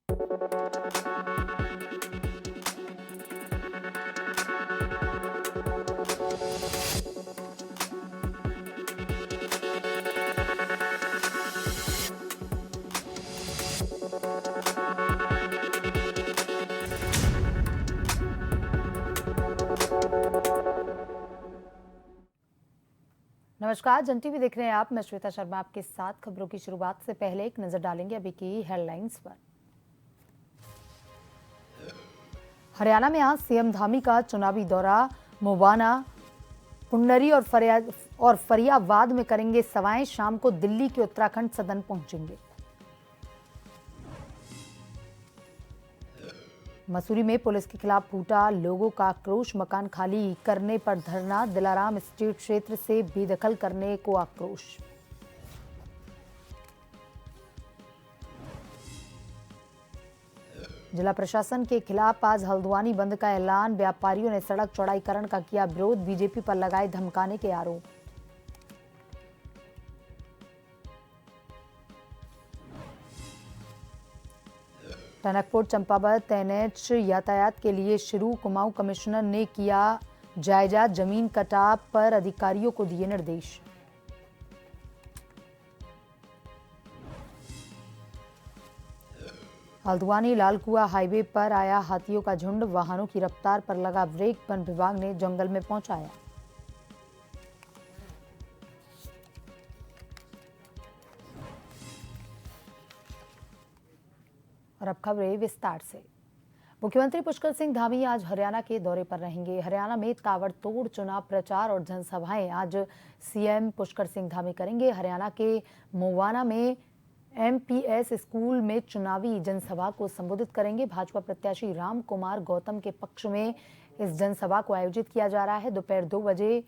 नमस्कार, जन टीवी देख रहे हैं आप। मैं श्वेता शर्मा आपके साथ। खबरों की शुरुआत से पहले एक नजर डालेंगे अभी की हेडलाइंस पर। हरियाणा में आज सीएम धामी का चुनावी दौरा। मुवाना, पुंडरी और फरियाबाद में करेंगे सभाएं। शाम को दिल्ली के उत्तराखंड सदन पहुंचेंगे। मसूरी में पुलिस के खिलाफ फूटा लोगों का आक्रोश। मकान खाली करने पर धरना। दिलाराम स्टेट क्षेत्र से बेदखल करने को आक्रोश। जिला प्रशासन के खिलाफ आज हल्द्वानी बंद का ऐलान। व्यापारियों ने सड़क चौड़ाईकरण का किया विरोध। बीजेपी पर लगाए धमकाने के आरोप। टनकपुर चंपावत एनएच यातायात के लिए शुरू। कुमाऊं कमिश्नर ने किया जायजा। जमीन कटाव पर अधिकारियों को दिए निर्देश। हल्द्वानी लालकुआ हाईवे पर आया हाथियों का झुंड। वाहनों की रफ्तार पर लगा ब्रेक। वन विभाग ने जंगल में पहुंचाया। और अब खबरें विस्तार से। मुख्यमंत्री पुष्कर सिंह धामी आज हरियाणा के दौरे पर रहेंगे। हरियाणा में ताबड़तोड़ चुनाव प्रचार और जनसभाएं आज सीएम पुष्कर सिंह धामी करेंगे। हरियाणा के मुवाना में एमपीएस स्कूल में चुनावी जनसभा को संबोधित करेंगे। भाजपा प्रत्याशी राम कुमार गौतम के पक्ष में इस जनसभा को आयोजित किया जा रहा है। दोपहर 2 बजे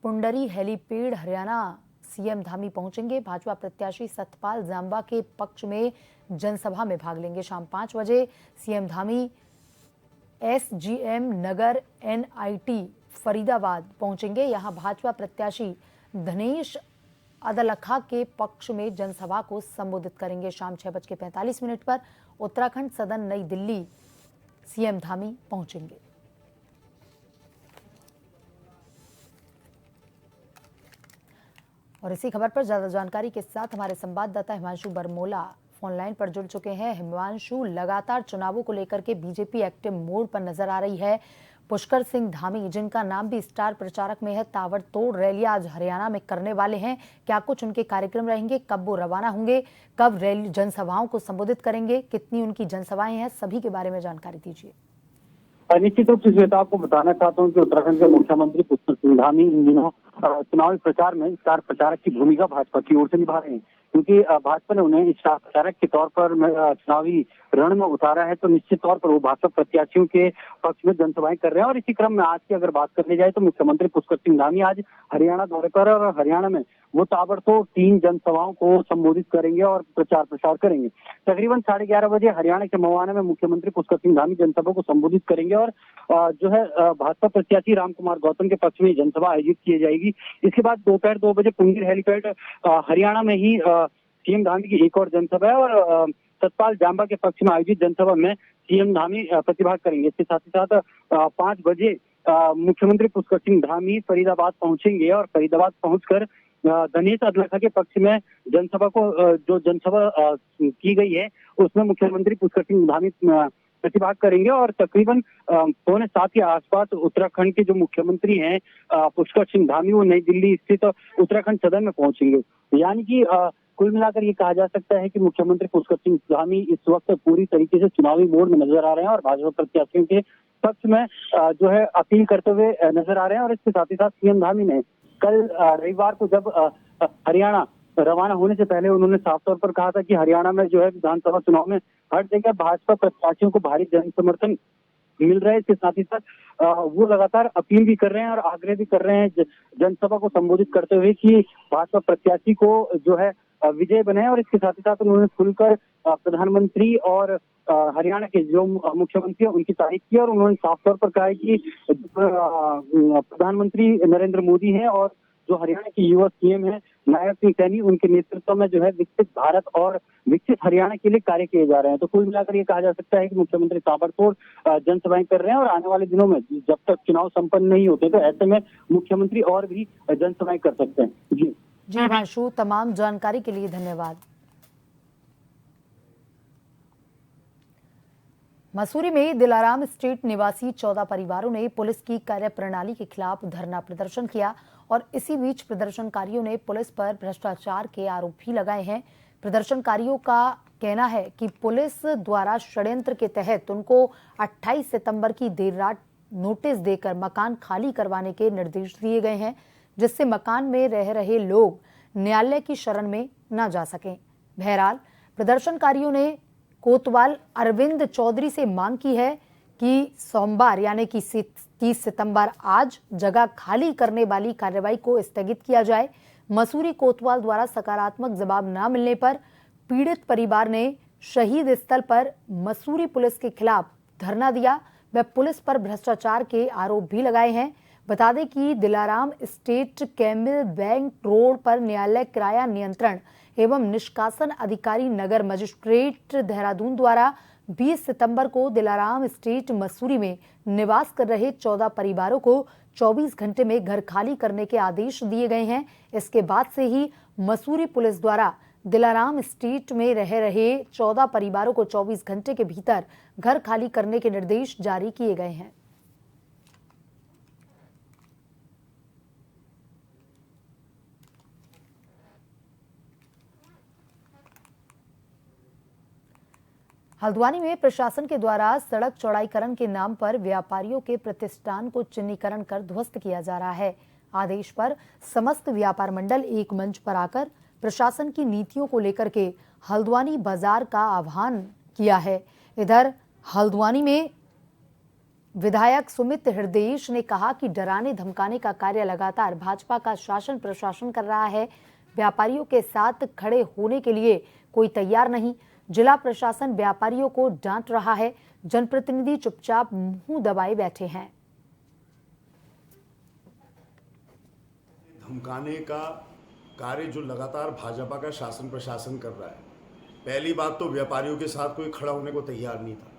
पुंडरी हेलीपैड हरियाणा सीएम धामी पहुंचेंगे। भाजपा प्रत्याशी सतपाल जांबा के पक्ष में जनसभा में भाग लेंगे। शाम 5 बजे सीएम धामी एसजीएम नगर एनआईटी फरीदाबाद पहुंचेंगे। यहां भाजपा प्रत्याशी धनेश अदलखा के पक्ष में जनसभा को संबोधित करेंगे। शाम 6:45 पर उत्तराखंड सदन नई दिल्ली सीएम धामी पहुंचेंगे। और इसी खबर पर ज्यादा जानकारी के साथ हमारे संवाददाता हिमांशु बरमोला फोन लाइन पर जुड़ चुके हैं। हिमांशु, लगातार चुनावों को लेकर के बीजेपी एक्टिव मोड पर नजर आ रही है। पुष्कर सिंह धामी, जिनका नाम भी स्टार प्रचारक में है, ताबड़तोड़ रैली आज हरियाणा में करने वाले हैं। क्या कुछ उनके कार्यक्रम रहेंगे? कब वो रवाना होंगे? कब रैली जनसभाओं को संबोधित करेंगे? कितनी उनकी जनसभाएं हैं? सभी के बारे में जानकारी दीजिए। निश्चित रूप से श्वेता, आपको बताना चाहता हूँ कि उत्तराखंड के मुख्यमंत्री पुष्कर सिंह धामी इन दिनों चुनावी प्रचार में स्टार प्रचारक की भूमिका भाजपा की ओर से निभा रहे हैं, क्योंकि भाजपा ने उन्हें स्टार प्रचारक के तौर पर चुनावी रण में उतारा है। तो निश्चित तौर पर वो भाजपा प्रत्याशियों के पक्ष में जनसभाएं कर रहे हैं। और इसी क्रम में आज की अगर बात करने जाए तो मुख्यमंत्री पुष्कर सिंह धामी आज हरियाणा दौरे पर और हरियाणा में वो ताबड़तोड़ 3 जनसभाओं को संबोधित करेंगे और प्रचार प्रसार करेंगे। तकरीबन 11:30 बजे हरियाणा के मुवाना में मुख्यमंत्री पुष्कर सिंह धामी जनसभा को संबोधित करेंगे और जो है भाजपा प्रत्याशी राम कुमार गौतम के पक्ष में जनसभा आयोजित की जाएगी। इसके बाद दोपहर 2 बजे पुंडरी हेलीपैड हरियाणा में ही सीएम धामी की एक और जनसभा है और सतपाल जांबा के पक्ष में आयोजित जनसभा में सीएम धामी प्रतिभाग करेंगे। इसके साथ ही साथ 5 बजे मुख्यमंत्री पुष्कर सिंह धामी फरीदाबाद पहुंचेंगे और फरीदाबाद पहुंचकर धनेश अदलखा के पक्ष में जनसभा को जो जनसभा की गई है उसमें मुख्यमंत्री पुष्कर सिंह धामी प्रतिभाग करेंगे। और तकरीबन 6:45 के आसपास उत्तराखंड के जो मुख्यमंत्री हैं पुष्कर सिंह धामी, वो नई दिल्ली स्थित उत्तराखंड सदन में पहुंचेंगे। यानी कि कुल मिलाकर ये कहा जा सकता है कि मुख्यमंत्री पुष्कर सिंह धामी इस वक्त पूरी तरीके से चुनावी मोड में नजर आ रहे हैं और भाजपा प्रत्याशियों के पक्ष में जो है अपील करते हुए नजर आ रहे हैं। और इसके साथ ही साथ सीएम धामी ने कल रविवार को जब हरियाणा रवाना होने से पहले उन्होंने साफ तौर पर कहा था कि हरियाणा में जो है विधानसभा चुनाव में हर जगह भाजपा प्रत्याशियों को भारी जन समर्थन मिल रहा है। इसके साथ ही साथ वो लगातार अपील भी कर रहे हैं और आग्रह भी कर रहे हैं जनसभा को संबोधित करते हुए कि भाजपा प्रत्याशी को जो है विजय बनाए। और इसके साथ ही साथ उन्होंने खुलकर प्रधानमंत्री और हरियाणा के जो मुख्यमंत्री हैं उनकी तारीफ की और उन्होंने साफ तौर पर कहा है कि प्रधानमंत्री नरेंद्र मोदी हैं और जो हरियाणा के युवा सीएम हैं नायब सिंह सैनी उनके नेतृत्व में जो है विकसित भारत और विकसित हरियाणा के लिए कार्य किए जा रहे हैं। तो कुल मिलाकर ये कहा जा सकता है कि मुख्यमंत्री ताबड़तोड़ जनसभाएं कर रहे हैं और आने वाले दिनों में जब तक चुनाव संपन्न नहीं होते तो ऐसे में मुख्यमंत्री और भी जनसभाएं कर सकते हैं। जी हिमांशु, तमाम जानकारी के लिए धन्यवाद। मसूरी में दिलाराम स्टेट निवासी 14 परिवारों ने पुलिस की कार्यप्रणाली के खिलाफ धरना प्रदर्शन किया और इसी बीच प्रदर्शनकारियों ने पुलिस पर भ्रष्टाचार के आरोप भी लगाए हैं। प्रदर्शनकारियों का कहना है कि पुलिस द्वारा षड्यंत्र के तहत उनको 28 सितंबर की देर रात नोटिस देकर मकान खाली करवाने के निर्देश दिए गए हैं, जिससे मकान में रह रहे लोग न्यायालय की शरण में न जा सकें। बहरहाल प्रदर्शनकारियों ने कोतवाल अरविंद चौधरी से मांग की है कि सोमवार यानी कि 30 सितंबर आज जगह खाली करने वाली कार्रवाई को स्थगित किया जाए। मसूरी कोतवाल द्वारा सकारात्मक जवाब न मिलने पर पीड़ित परिवार ने शहीद स्थल पर मसूरी पुलिस के खिलाफ धरना दिया व पुलिस पर भ्रष्टाचार के आरोप भी लगाए हैं। बता दें कि Dilaram state camel bank road पर न्यायालय किराया नियंत्रण एवं निष्कासन अधिकारी नगर मजिस्ट्रेट देहरादून द्वारा 20 सितंबर को दिलाराम स्टेट मसूरी में निवास कर रहे 14 परिवारों को 24 घंटे में घर खाली करने के आदेश दिए गए हैं। इसके बाद से ही मसूरी पुलिस द्वारा दिलाराम स्टेट में रह रहे 14 परिवारों को 24 घंटे के भीतर घर खाली करने के निर्देश जारी किए गए हैं। हल्द्वानी में प्रशासन के द्वारा सड़क चौड़ाईकरण के नाम पर व्यापारियों के प्रतिष्ठान को चिन्हीकरण कर ध्वस्त किया जा रहा है। आदेश पर समस्त व्यापार मंडल एक मंच पर आकर प्रशासन की नीतियों को लेकर के हल्द्वानी बाजार का आह्वान किया है। इधर हल्द्वानी में विधायक सुमित हृदयेश ने कहा कि डराने धमकाने का कार्य लगातार भाजपा का शासन प्रशासन कर रहा है। व्यापारियों के साथ खड़े होने के लिए कोई तैयार नहीं। जिला प्रशासन व्यापारियों को डांट रहा है। जनप्रतिनिधि चुपचाप मुंह दबाए बैठे हैं। धमकाने का कार्य जो लगातार भाजपा का शासन प्रशासन कर रहा है, पहली बात तो व्यापारियों के साथ कोई खड़ा होने को तैयार नहीं था।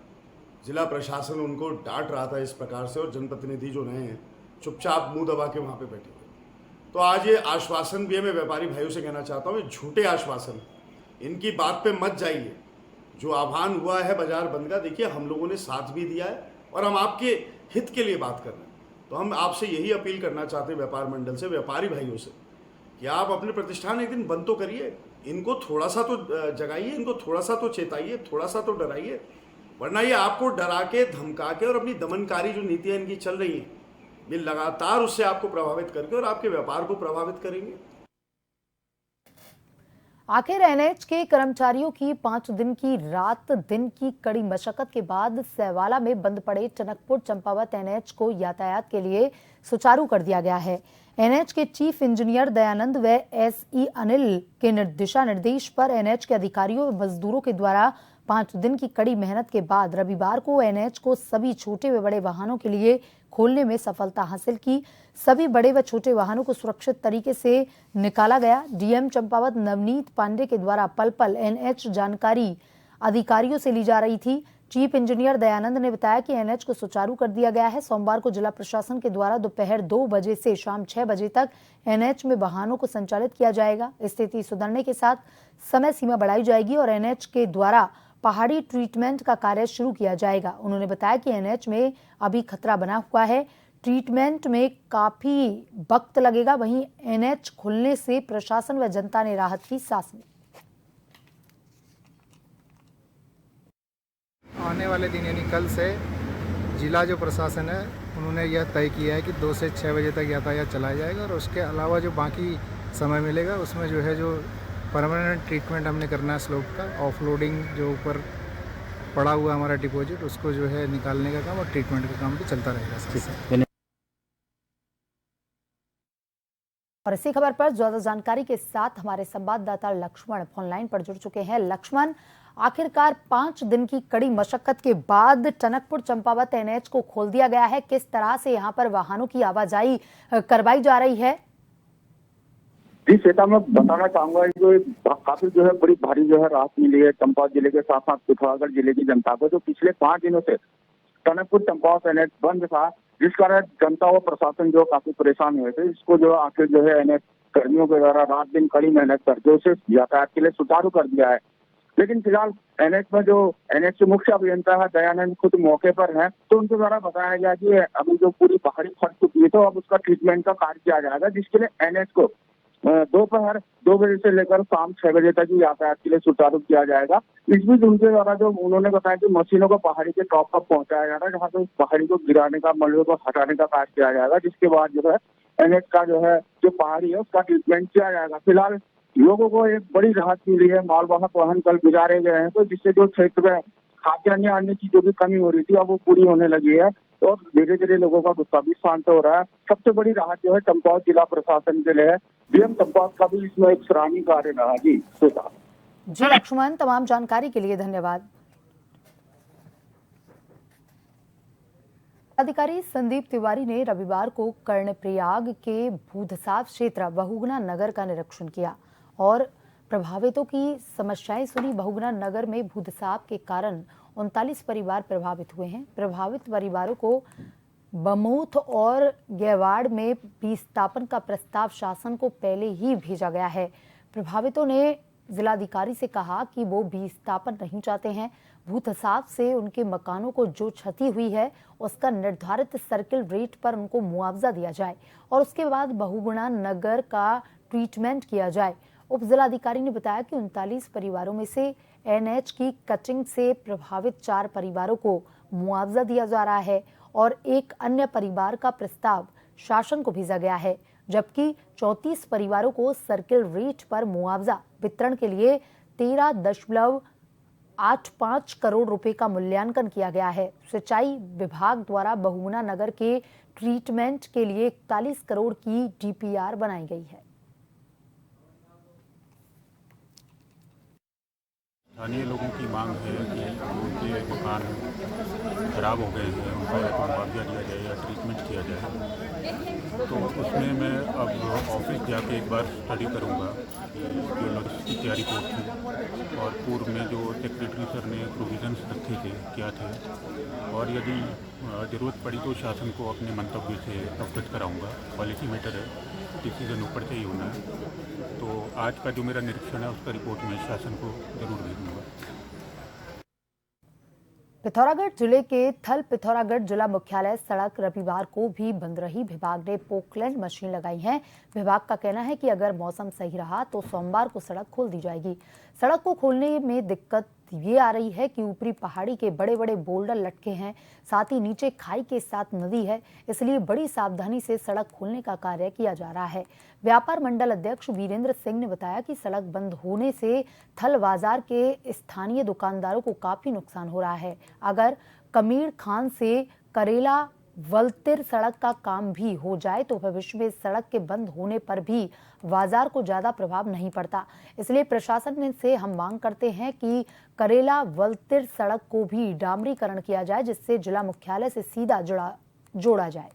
जिला प्रशासन उनको डांट रहा था इस प्रकार से और जनप्रतिनिधि जो रहे हैं चुपचाप मुंह दबा के वहां पे बैठे हुए। तो आज ये आश्वासन भी है, मैं व्यापारी भाइयों से कहना चाहता हूँ, ये झूठे आश्वासन, इनकी बात पे मत जाइए। जो आह्वान हुआ है बाजार बंद का, देखिए हम लोगों ने साथ भी दिया है और हम आपके हित के लिए बात कर रहे हैं। तो हम आपसे यही अपील करना चाहते हैं व्यापार मंडल से, व्यापारी भाइयों से, कि आप अपने प्रतिष्ठान एक दिन बंद तो करिए, इनको थोड़ा सा तो जगाइए, इनको थोड़ा सा तो चेताइए, थोड़ा सा तो डराइए, वरना ये आपको डरा के धमका के और अपनी दमनकारी जो नीतियाँ इनकी चल रही हैं, ये लगातार उससे आपको प्रभावित करके और आपके व्यापार को प्रभावित करेंगे। आखिर एनएच के कर्मचारियों की 5 दिन की रात दिन की कड़ी मशक्कत के बाद सैवाला में बंद पड़े टनकपुर चंपावत एनएच को यातायात के लिए सुचारू कर दिया गया है। एनएच के चीफ इंजीनियर दयानंद व एसई अनिल के दिशा निर्देश पर एनएच के अधिकारियों व मजदूरों के द्वारा 5 दिन की कड़ी मेहनत के बाद रविवार को एनएच को सभी छोटे व बड़े वाहनों के लिए खोलने में सफलता हासिल की। सभी बड़े व छोटे वाहनों को सुरक्षित तरीके से निकाला गया। डीएम चंपावत नवनीत पांडे के द्वारा पल पल एनएच जानकारी अधिकारियों से ली जा रही थी। चीफ इंजीनियर दयानंद ने बताया कि एनएच को सुचारू कर दिया गया है। सोमवार को जिला प्रशासन के द्वारा दोपहर 2 बजे से शाम 6 बजे तक एनएच में वाहनों को संचालित किया जाएगा। स्थिति सुधरने के साथ समय सीमा बढ़ाई जाएगी और एनएच के द्वारा पहाड़ी ट्रीटमेंट का कार्य शुरू किया जाएगा। उन्होंने बताया कि एनएच में अभी खतरा बना हुआ है, ट्रीटमेंट में काफी वक्त लगेगा। वहीं एनएच खुलने से प्रशासन व जनता ने राहत की सांस ली। आने वाले दिन यानी कल से जिला जो प्रशासन है उन्होंने यह तय किया है कि 2 से 6 बजे तक यातायात चलाया जाएगा और उसके अलावा जो बाकी समय मिलेगा उसमें जो है जो परमानेंट ट्रीटमेंट हमने करना है स्लोप का, ऑफलोडिंग जो ऊपर पड़ा हुआ हमारा डिपॉजिट उसको जो है निकालने का काम और ट्रीटमेंट का काम भी चलता रहेगा। और इसी खबर पर ज्यादा जानकारी के साथ हमारे संवाददाता लक्ष्मण ऑनलाइन पर जुड़ चुके हैं। लक्ष्मण, आखिरकार 5 दिन की कड़ी मशक्कत के बाद टनकपुर चंपावत एनएच को खोल दिया गया है। किस तरह से यहां पर वाहनों की आवाजाही करवाई जा रही है? जी श्वेता, मैं बताना चाहूंगा जो काफी जो है बड़ी भारी जो है राहत मिली है चंपावत जिले के साथ साथ पिथौरागढ़ जिले की जनता को, जो पिछले 5 दिनों से टनकपुर चंपावत एनएच बंद था, जिस कारण जनता व प्रशासन जो काफी परेशान हुए थे। इसको जो आखिर जो है एनएच कर्मियों के द्वारा रात दिन कड़ी मेहनत करके उसे यातायात के लिए सुचारू कर दिया है। लेकिन फिलहाल एनएच में जो एनएच के मुख्य अभियंता है दयानंद खुद मौके पर है, तो उनके द्वारा बताया गया कि अभी जो पूरी पहाड़ी फट चुकी है, तो अब उसका ट्रीटमेंट का कार्य किया जाएगा, जिसके लिए एनएच को दोपहर 2 बजे से लेकर शाम 6 बजे तक ही यातायात के लिए सुचारू किया जाएगा। इस बीच उनके द्वारा जो उन्होंने बताया कि मशीनों को पहाड़ी के टॉप तक पहुंचाया जा रहा है, जहाँ पे उस पहाड़ी को गिराने का, मलबे को हटाने का कार्य किया जाएगा, जिसके बाद जो है एनएच का जो है जो पहाड़ी है उसका ट्रीटमेंट किया जाएगा। फिलहाल लोगों को एक बड़ी राहत मिली है, मालवाहक वाहन कल गुजारे गए हैं, तो जिससे जो क्षेत्र में खाद्यान्न अन्य चीजों की कमी हो रही थी अब वो पूरी होने लगी है और धीरे धीरे लोगों का गुस्सा भी शांत हो रहा है। सबसे बड़ी राहत जो है चंपावत जिला प्रशासन के लिए है। डीएम चंपावत का भी इसमें एक सराहनीय कार्य रहा। जी श्वेता। जी लक्ष्मण, तमाम जानकारी के लिए धन्यवाद। अधिकारी संदीप तिवारी ने रविवार को कर्णप्रयाग के भूधसाव क्षेत्र बहुगुणा नगर का निरीक्षण किया और प्रभावितों की समस्याएं सुनी। बहुगुणा नगर में भूधसाव के कारण 39 परिवार प्रभावित हुए हैं। प्रभावित परिवारों को बमूथ और गेवाड़ में विस्थापन का प्रस्ताव शासन को पहले ही भेजा गया है। प्रभावितों ने जिलाधिकारी से कहा कि वो विस्थापन नहीं चाहते हैं। भूधसाव से उनके मकानों को जो क्षति हुई है उसका निर्धारित सर्किल रेट पर उनको मुआवजा दिया जाए और उसके बाद बहुगुणा नगर का ट्रीटमेंट किया जाए। उप जिलाधिकारी ने बताया कि 39 परिवारों में से एनएच की कटिंग से प्रभावित 4 परिवारों को मुआवजा दिया जा रहा है और एक अन्य परिवार का प्रस्ताव शासन को भेजा गया है, जबकि 34 परिवारों को सर्किल रेट पर मुआवजा वितरण के लिए 13.85 करोड़ रुपए का मूल्यांकन किया गया है। सिंचाई विभाग द्वारा बहुगुणा नगर के ट्रीटमेंट के लिए 41 करोड़ की डीपीआर बनाई गई है। स्थानीय लोगों की मांग है कि उनके मकान खराब हो गए हैं, उनका या तो मुआवजा दिया जाए या ट्रीटमेंट किया जाए। तो उसमें मैं अब ऑफिस जाके एक बार स्टडी करूंगा जो लॉजिस्टिक की रिपोर्ट थी और पूर्व में जो सेक्रेटरी सर ने प्रोविजंस रखे थे क्या थे, और यदि ज़रूरत पड़ी तो शासन को अपने मंतव्य से अवगत कराऊंगा। क्वालिटी मैटर है, डिसीजन ऊपर से ही होना है। तो आज का जो मेरा निरीक्षण है उसका रिपोर्ट मैं शासन को जरूर भेजूंगा। पिथौरागढ़ जिले के थल पिथौरागढ़ जिला मुख्यालय सड़क रविवार को भी बंद रही। विभाग ने पोकलैंड मशीन लगाई है। विभाग का कहना है कि अगर मौसम सही रहा तो सोमवार को सड़क खोल दी जाएगी। सड़क को खोलने में दिक्कत ये आ रही है कि ऊपरी पहाड़ी के बड़े बड़े बोल्डर लटके हैं, साथ ही नीचे खाई के साथ नदी है, इसलिए बड़ी सावधानी से सड़क खोलने का कार्य किया जा रहा है। व्यापार मंडल अध्यक्ष वीरेंद्र सिंह ने बताया कि सड़क बंद होने से थल बाजार के स्थानीय दुकानदारों को काफी नुकसान हो रहा है। अगर कमीर खान से करेला वलतिर सड़क का काम भी हो जाए तो भविष्य में सड़क के बंद होने पर भी बाजार को ज्यादा प्रभाव नहीं पड़ता। इसलिए प्रशासन से हम मांग करते हैं कि करेला वलतिर सड़क को भी डामरीकरण किया जाए, जिससे जिला मुख्यालय से सीधा जोड़ा जाए।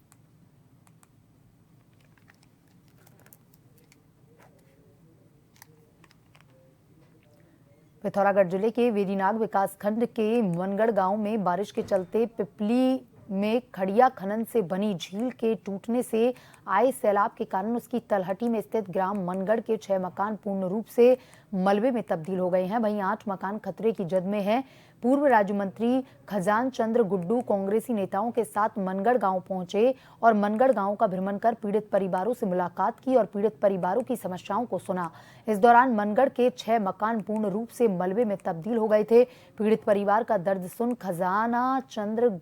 पिथौरागढ़ जिले के वेरीनाग विकासखंड के मनगढ़ गांव में बारिश के चलते पिपली में खड़िया खनन से बनी झील के टूटने से आए सैलाब के कारण उसकी तलहटी में स्थित ग्राम मनगढ़ के 6 मकान पूर्ण रूप से मलबे में तब्दील हो गए हैं। वहीं 8 मकान खतरे की जद में हैं। पूर्व राज्य मंत्री खजान चंद्र गुड्डू कांग्रेसी नेताओं के साथ मनगढ़ गांव पहुंचे और मनगढ़ गांव का भ्रमण कर पीड़ित परिवारों से मुलाकात की और पीड़ित परिवारों की समस्याओं को सुना। इस दौरान मनगढ़ के 6 मकान पूर्ण रूप से मलबे में तब्दील हो गए थे। पीड़ित परिवार का दर्द सुन खजाना चंद्र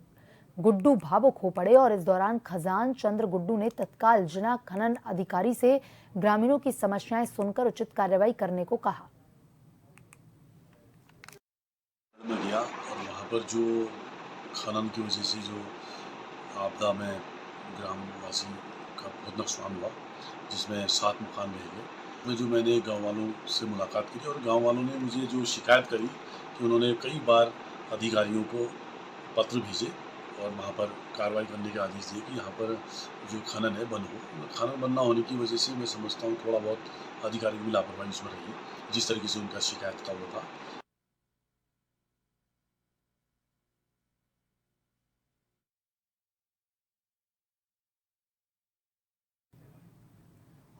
गुड्डू भावुक हो पड़े और इस दौरान खजान चंद्र गुड्डू ने तत्काल जिला खनन अधिकारी से ग्रामीणों की समस्याएं सुनकर उचित कार्रवाई करने को कहा। में गया और वहाँ पर जो खनन की वजह से जो आपदा में ग्रामवासी का बहुत नुकसान हुआ, जिसमें 7 मकान बह गए, में जो मैंने गांव वालों से मुलाकात की और गांव वालों ने मुझे जो शिकायत करी कि उन्होंने कई बार अधिकारियों को पत्र भेजे और वहाँ पर कार्रवाई करने के आदेश दिए कि यहाँ पर जो खनन है बंद हो। खनन बंद ना होने की वजह से मैं समझता हूँ थोड़ा बहुत अधिकारी की भी लापरवाही इसमें रही है, जिस तरीके से उनका शिकायत का वो था।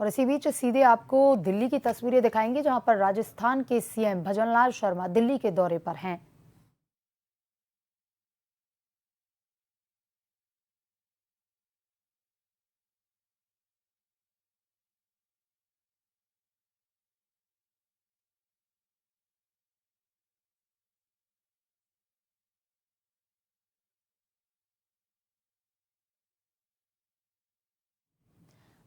और इसी बीच सीधे आपको दिल्ली की तस्वीरें दिखाएंगे, जहां पर राजस्थान के सीएम भजनलाल शर्मा दिल्ली के दौरे पर हैं।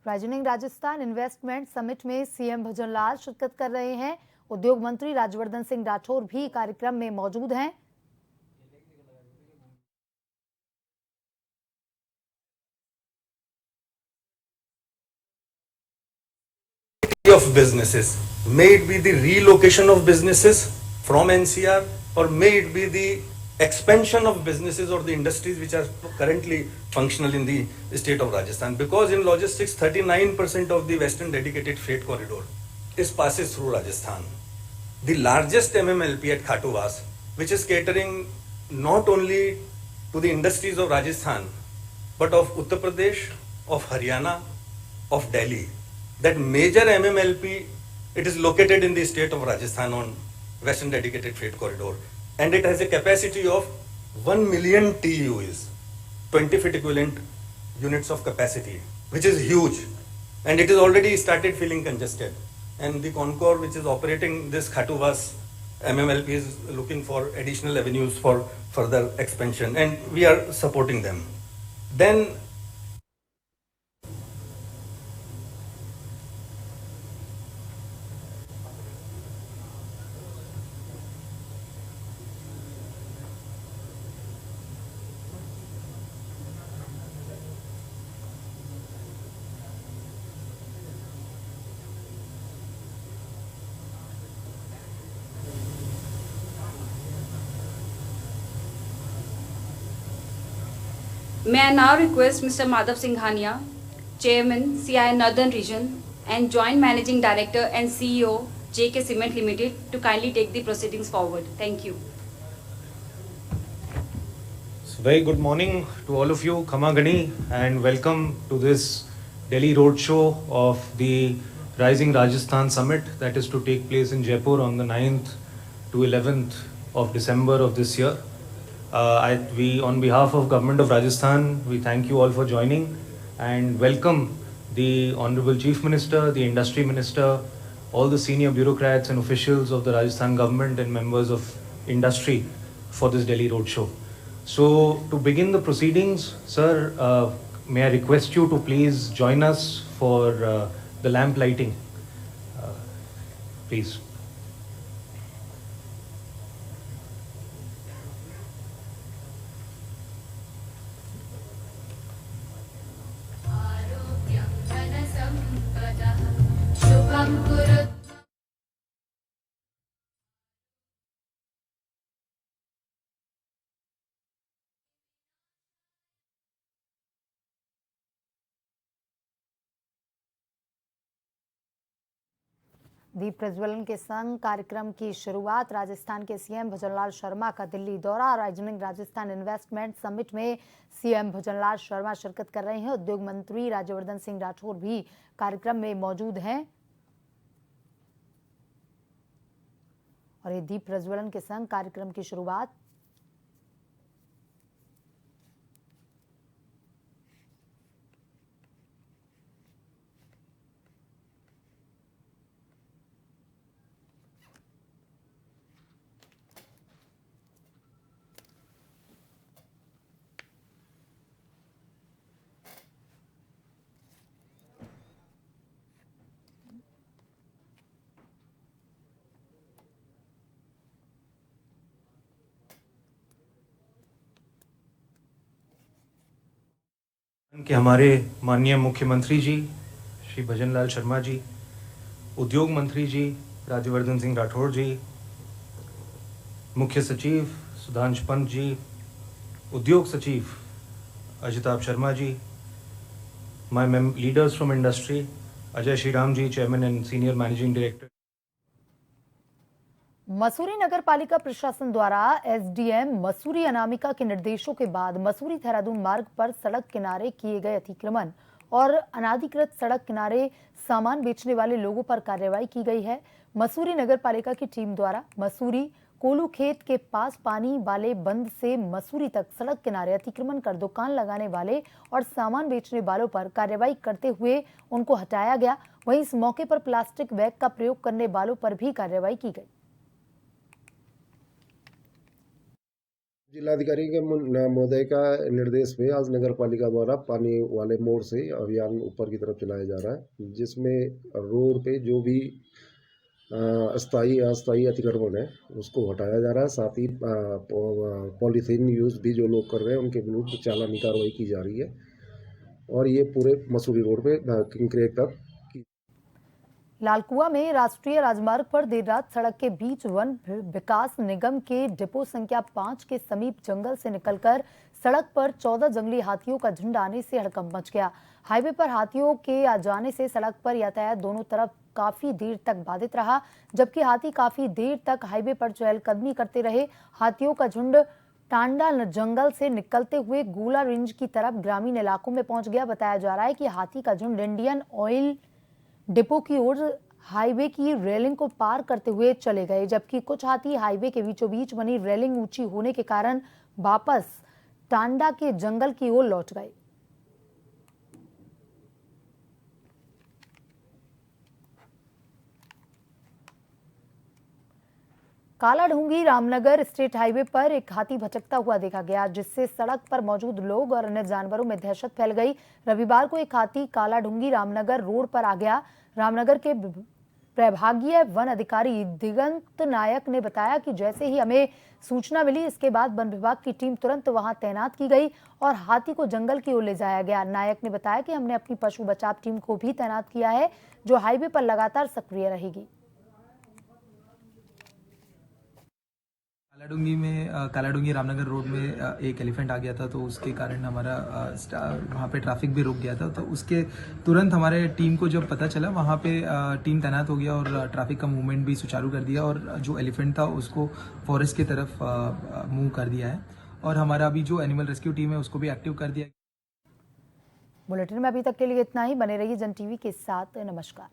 राइजिंग राजस्थान इन्वेस्टमेंट समिट में सीएम भजनलाल शिरकत कर रहे हैं। उद्योग मंत्री राज्यवर्धन सिंह राठौर भी कार्यक्रम में मौजूद हैं। of businesses, may it be the relocation of businesses from NCR, or may it be the expansion of businesses or the industries which are currently functional in the state of Rajasthan. Because in logistics, 39% of the western dedicated freight corridor passes through Rajasthan. The largest MMLP at Khatuvas, which is catering not only to the industries of Rajasthan, but of Uttar Pradesh, of Haryana, of Delhi. That major MMLP, it is located in the state of Rajasthan on Western Dedicated Freight Corridor, and it has a capacity of 1 million TEUs, 20 feet equivalent units of capacity, which is huge, and it is already started feeling congested. And the Concor, which is operating this Khatuvas MMLP, is looking for additional avenues for further expansion, and we are supporting them. Then May I now request Mr. Madhav Singhania, Chairman, CI Northern Region and Joint Managing Director and CEO, JK Cement Limited, to kindly take the proceedings forward. Thank you. So very good morning to all of you, Khama Gani, and welcome to this Delhi Roadshow of the Rising Rajasthan Summit that is to take place in Jaipur on the 9th to 11th of December of this year. We, on behalf of Government of Rajasthan, we thank you all for joining and welcome the Honorable Chief Minister, the Industry Minister, all the senior bureaucrats and officials of the Rajasthan government and members of industry for this Delhi Roadshow. So, to begin the proceedings, sir, may I request you to please join us for the lamp lighting, please. दीप प्रज्वलन के संग कार्यक्रम की शुरुआत। राजस्थान के CM Bhajanlal Sharma का दिल्ली दौरा। Rising Rajasthan investment summit में सीएम भजनलाल शर्मा शिरकत कर रहे हैं। उद्योग मंत्री राज्यवर्धन सिंह राठौर भी कार्यक्रम में मौजूद हैं और ये दीप प्रज्वलन के संग कार्यक्रम की शुरुआत। कि हमारे माननीय मुख्यमंत्री जी श्री भजनलाल शर्मा जी, उद्योग मंत्री जी राज्यवर्धन सिंह राठौर जी, मुख्य सचिव सुधांशु पंत जी, उद्योग सचिव Ajitab Sharma ji, my leaders from industry, Ajay Shriram ji, Chairman and Senior Managing Director. Mussoorie नगर पालिका प्रशासन द्वारा एसडीएम मसूरी अनामिका के निर्देशों के बाद मसूरी देहरादून मार्ग पर सड़क किनारे किए गए अतिक्रमण और अनाधिकृत सड़क किनारे सामान बेचने वाले लोगों पर कार्रवाई की गई है। मसूरी नगर पालिका की टीम द्वारा मसूरी कोलू खेत के पास पानी वाले बंद से मसूरी तक सड़क किनारे अतिक्रमण कर दुकान लगाने वाले और सामान बेचने वालों पर कार्रवाई करते हुए उनको हटाया गया। वहीं इस मौके पर प्लास्टिक बैग का प्रयोग करने वालों पर भी कार्रवाई की गई। जिलाधिकारी के महोदय का निर्देश में आज नगर पालिका द्वारा पानी वाले मोड़ से अभियान ऊपर की तरफ चलाया जा रहा है, जिसमें रोड पे जो भी अस्थायी अतिक्रमण है उसको हटाया जा रहा है। साथ ही पॉलीथीन यूज भी जो लोग कर रहे हैं उनके विरुद्ध चालानी कार्रवाई की जा रही है और ये पूरे मसूरी रोड पे किंकरेक तक। लालकुआ में राष्ट्रीय राजमार्ग पर देर रात सड़क के बीच वन विकास निगम के डिपो संख्या 5 के समीप जंगल से निकलकर सड़क पर 14 जंगली हाथियों का झुंड आने से हड़कंप मच गया। हाईवे पर हाथियों के आ जाने से सड़क पर यातायात दोनों तरफ काफी देर तक बाधित रहा, जबकि हाथी काफी देर तक हाईवे पर चहलकदमी करते रहे। हाथियों का झुंड टांडा जंगल से निकलते हुए गोला रेंज की तरफ ग्रामीण इलाकों में पहुंच गया। बताया जा रहा है कि हाथी का झुंड इंडियन ऑयल डिपो की ओर हाईवे की रेलिंग को पार करते हुए चले गए, जबकि कुछ हाथी हाईवे के बीचों बीच बनी रेलिंग ऊंची होने के कारण वापस टांडा के जंगल की ओर लौट गए। कालाढूंगी रामनगर स्टेट हाईवे पर एक हाथी भटकता हुआ देखा गया, जिससे सड़क पर मौजूद लोग और अन्य जानवरों में दहशत फैल गई। रविवार को एक हाथी कालाढूंगी रामनगर रोड पर आ गया। रामनगर के प्रभागीय वन अधिकारी दिगंत नायक ने बताया कि जैसे ही हमें सूचना मिली, इसके बाद वन विभाग की टीम तुरंत वहां तैनात की गई और हाथी को जंगल की ओर ले जाया गया। नायक ने बताया कि हमने अपनी पशु बचाव टीम को भी तैनात किया है, जो हाईवे पर लगातार सक्रिय रहेगी। कालाडूंगी रामनगर रोड में एक एलिफेंट आ गया था, तो उसके कारण हमारा वहाँ पे ट्रैफिक भी रुक गया था। तो उसके तुरंत हमारे टीम को जब पता चला, वहाँ पे टीम तैनात हो गया और ट्रैफिक का मूवमेंट भी सुचारू कर दिया और जो एलिफेंट था उसको फॉरेस्ट की तरफ मूव कर दिया है और हमारा अभी जो एनिमल रेस्क्यू टीम है उसको भी एक्टिव कर दिया। बुलेटिन में अभी तक के लिए इतना ही। बने रहिए जन टीवी के साथ। नमस्कार।